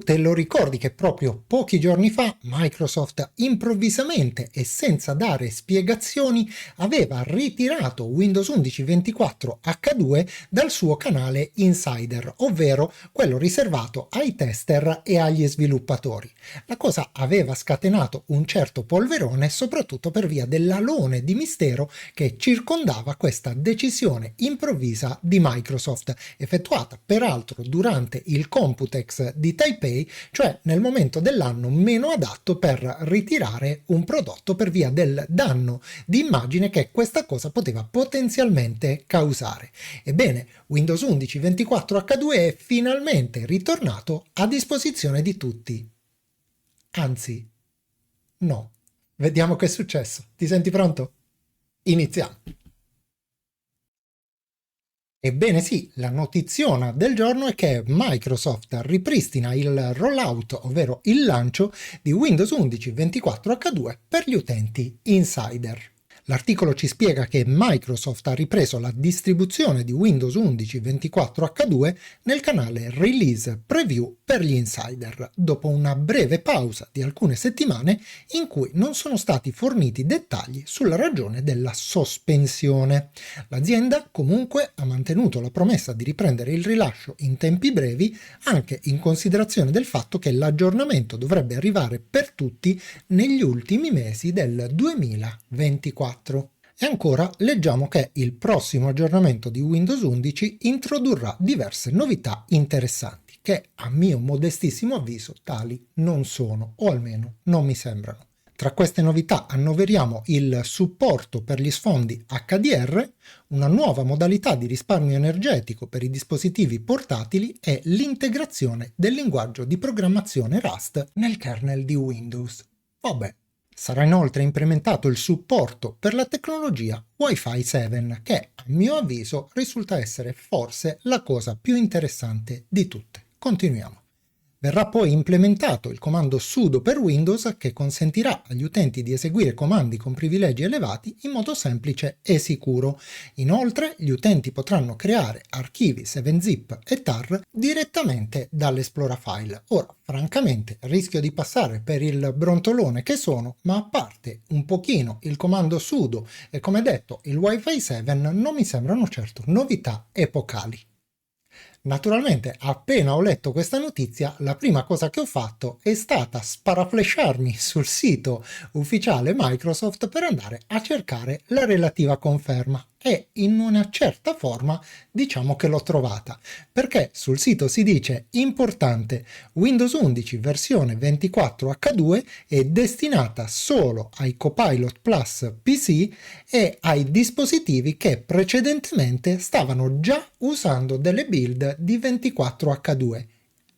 te lo ricordi che proprio pochi giorni fa Microsoft improvvisamente e senza dare spiegazioni aveva ritirato Windows 11 24 H2 dal suo canale Insider, ovvero quello riservato ai tester e agli sviluppatori. La cosa aveva scatenato un certo polverone, soprattutto per via dell'alone di mistero che circondava questa decisione improvvisa di Microsoft, effettuata peraltro durante il Computex di Taipei, cioè nel momento dell'anno meno adatto per ritirare un prodotto per via del danno di immagine che questa cosa poteva potenzialmente causare. Ebbene, Windows 11 24 H2 è finalmente ritornato a disposizione di tutti. Anzi, no. Vediamo che è successo. Ti senti pronto? Iniziamo. Ebbene sì, la notiziona del giorno è che Microsoft ripristina il rollout, ovvero il lancio di Windows 11 24 H2 per gli utenti insider. L'articolo ci spiega che Microsoft ha ripreso la distribuzione di Windows 11 24 H2 nel canale Release Preview per gli insider, dopo una breve pausa di alcune settimane in cui non sono stati forniti dettagli sulla ragione della sospensione. L'azienda comunque ha mantenuto la promessa di riprendere il rilascio in tempi brevi, anche in considerazione del fatto che l'aggiornamento dovrebbe arrivare per tutti negli ultimi mesi del 2024. E ancora leggiamo che il prossimo aggiornamento di Windows 11 introdurrà diverse novità interessanti che a mio modestissimo avviso tali non sono, o almeno non mi sembrano. Tra queste novità annoveriamo il supporto per gli sfondi HDR, una nuova modalità di risparmio energetico per i dispositivi portatili e l'integrazione del linguaggio di programmazione Rust nel kernel di Windows. Vabbè. Sarà inoltre implementato il supporto per la tecnologia Wi-Fi 7, che a mio avviso risulta essere forse la cosa più interessante di tutte. Continuiamo. Verrà poi implementato il comando sudo per Windows che consentirà agli utenti di eseguire comandi con privilegi elevati in modo semplice e sicuro. Inoltre, gli utenti potranno creare archivi 7zip e tar direttamente dall'Esplora File. Ora, francamente, rischio di passare per il brontolone che sono, ma a parte un pochino il comando sudo e come detto il Wi-Fi 7 non mi sembrano certo novità epocali. Naturalmente, appena ho letto questa notizia, la prima cosa che ho fatto è stata sparaflesciarmi sul sito ufficiale Microsoft per andare a cercare la relativa conferma. E in una certa forma diciamo che l'ho trovata, perché sul sito si dice importante, Windows 11 versione 24H2 è destinata solo ai Copilot Plus PC e ai dispositivi che precedentemente stavano già usando delle build di 24H2.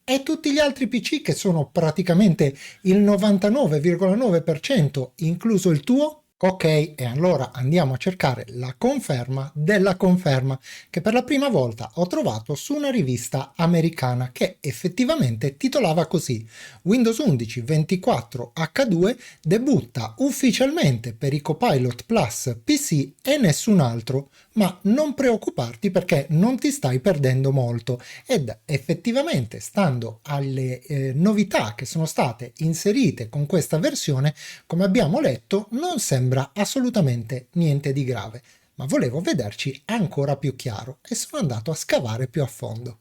E tutti gli altri PC, che sono praticamente il 99,9%, incluso il tuo? Ok, e allora andiamo a cercare la conferma della conferma, che per la prima volta ho trovato su una rivista americana che effettivamente titolava così: Windows 11 24 H2 debutta ufficialmente per i Copilot Plus PC e nessun altro, ma non preoccuparti perché non ti stai perdendo molto. Ed effettivamente, stando alle novità che sono state inserite con questa versione, come abbiamo letto, non sembra assolutamente niente di grave, ma volevo vederci ancora più chiaro e sono andato a scavare più a fondo.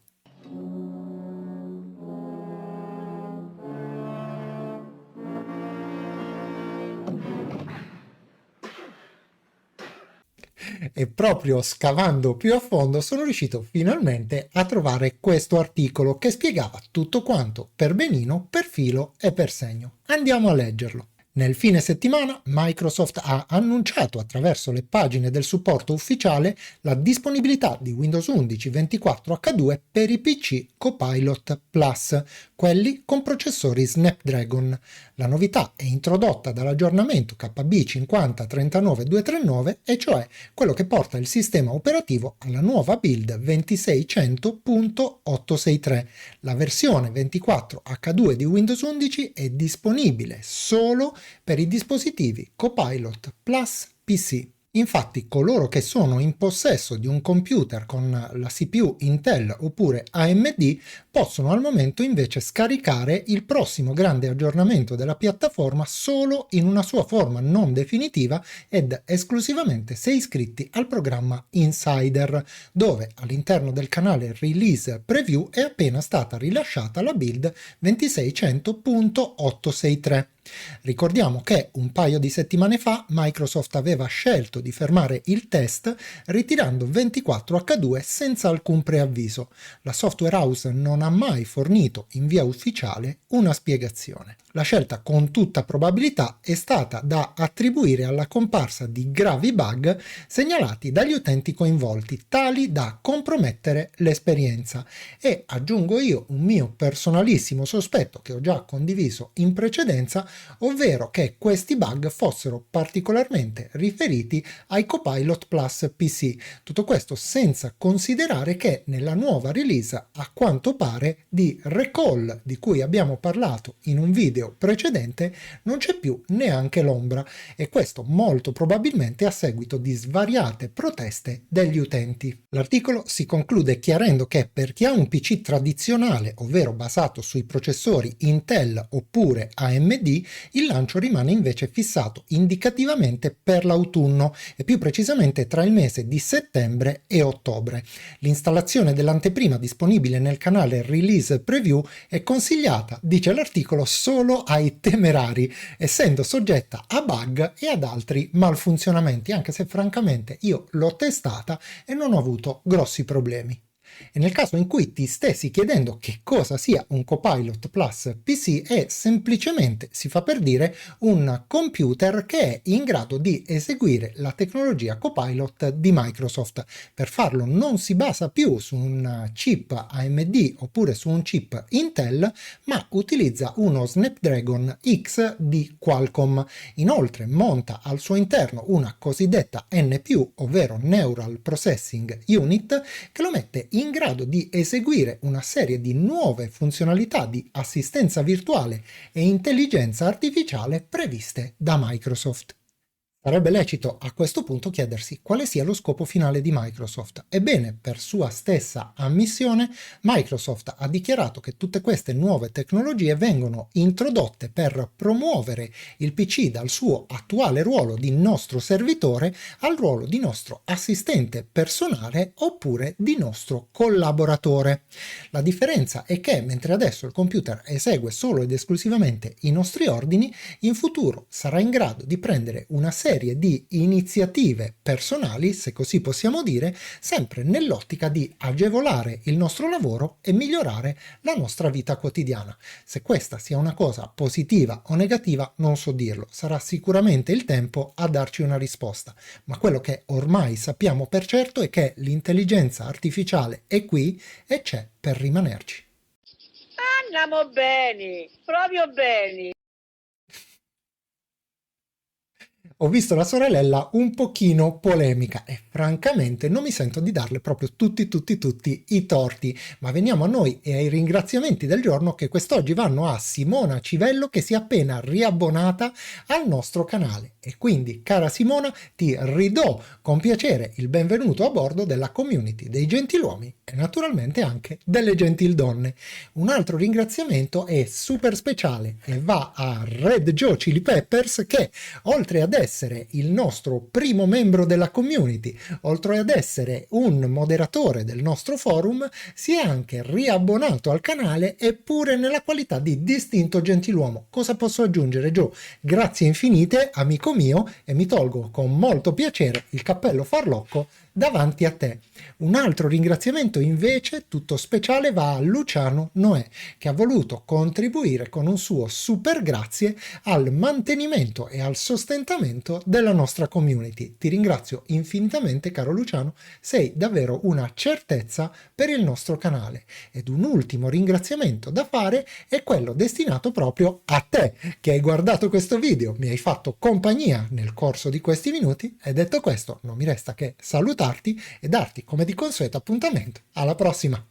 E proprio scavando più a fondo sono riuscito finalmente a trovare questo articolo che spiegava tutto quanto per benino, per filo e per segno. Andiamo a leggerlo. Nel fine settimana Microsoft ha annunciato attraverso le pagine del supporto ufficiale la disponibilità di Windows 11 24H2 per i PC Copilot Plus, quelli con processori Snapdragon. La novità è introdotta dall'aggiornamento KB 5039239, e cioè quello che porta il sistema operativo alla nuova build 2600.863. La versione 24H2 di Windows 11 è disponibile solo per i dispositivi Copilot Plus PC. Infatti, coloro che sono in possesso di un computer con la CPU Intel oppure AMD possono al momento invece scaricare il prossimo grande aggiornamento della piattaforma solo in una sua forma non definitiva ed esclusivamente se iscritti al programma Insider, dove all'interno del canale Release Preview è appena stata rilasciata la build 2600.863. Ricordiamo che un paio di settimane fa Microsoft aveva scelto di fermare il test ritirando 24H2 senza alcun preavviso. La software house non ha mai fornito in via ufficiale una spiegazione. La scelta con tutta probabilità è stata da attribuire alla comparsa di gravi bug segnalati dagli utenti coinvolti, tali da compromettere l'esperienza. E aggiungo io un mio personalissimo sospetto che ho già condiviso in precedenza, ovvero che questi bug fossero particolarmente riferiti ai Copilot Plus PC. Tutto questo senza considerare che nella nuova release, a quanto pare, di recall di cui abbiamo parlato in un video precedente non c'è più neanche l'ombra, e questo molto probabilmente a seguito di svariate proteste degli utenti. L'articolo si conclude chiarendo che per chi ha un PC tradizionale, ovvero basato sui processori Intel oppure AMD, il lancio rimane invece fissato indicativamente per l'autunno e più precisamente tra il mese di settembre e ottobre. L'installazione dell'anteprima disponibile nel canale Release Preview è consigliata, dice l'articolo, solo ai temerari, essendo soggetta a bug e ad altri malfunzionamenti, anche se francamente io l'ho testata e non ho avuto grossi problemi. E nel caso in cui ti stessi chiedendo che cosa sia un Copilot Plus PC, è semplicemente, si fa per dire, un computer che è in grado di eseguire la tecnologia Copilot di Microsoft. Per farlo non si basa più su un chip AMD oppure su un chip Intel, ma utilizza uno Snapdragon X di Qualcomm. Inoltre monta al suo interno una cosiddetta NPU, ovvero Neural Processing Unit, che lo mette in grado di eseguire una serie di nuove funzionalità di assistenza virtuale e intelligenza artificiale previste da Microsoft. Sarebbe lecito a questo punto chiedersi quale sia lo scopo finale di Microsoft. Ebbene, per sua stessa ammissione, Microsoft ha dichiarato che tutte queste nuove tecnologie vengono introdotte per promuovere il PC dal suo attuale ruolo di nostro servitore al ruolo di nostro assistente personale oppure di nostro collaboratore. La differenza è che mentre adesso il computer esegue solo ed esclusivamente i nostri ordini, in futuro sarà in grado di prendere una serie di iniziative personali, se così possiamo dire, sempre nell'ottica di agevolare il nostro lavoro e migliorare la nostra vita quotidiana. Se questa sia una cosa positiva o negativa non so dirlo, sarà sicuramente il tempo a darci una risposta, ma quello che ormai sappiamo per certo è che l'intelligenza artificiale è qui e c'è per rimanerci. Andiamo bene, proprio bene. Ho visto la sorellella un pochino polemica e francamente non mi sento di darle proprio tutti i torti, ma veniamo a noi e ai ringraziamenti del giorno, che quest'oggi vanno a Simona Civello, che si è appena riabbonata al nostro canale, e quindi, cara Simona, ti ridò con piacere il benvenuto a bordo della community dei gentiluomini e naturalmente anche delle gentildonne. Un altro ringraziamento è super speciale e va a Red Joe Chili Peppers, che oltre ad essere il nostro primo membro della community, oltre ad essere un moderatore del nostro forum, si è anche riabbonato al canale, eppure nella qualità di distinto gentiluomo. Cosa posso aggiungere, Joe? Grazie infinite, amico mio, e mi tolgo con molto piacere il cappello farlocco davanti a te. Un altro ringraziamento invece tutto speciale va a Luciano Noè, che ha voluto contribuire con un suo super grazie al mantenimento e al sostentamento della nostra community. Ti ringrazio infinitamente, caro Luciano, sei davvero una certezza per il nostro canale. Ed un ultimo ringraziamento da fare è quello destinato proprio a te, che hai guardato questo video, mi hai fatto compagnia nel corso di questi minuti, e detto questo non mi resta che salutarti e darti come di consueto appuntamento alla prossima.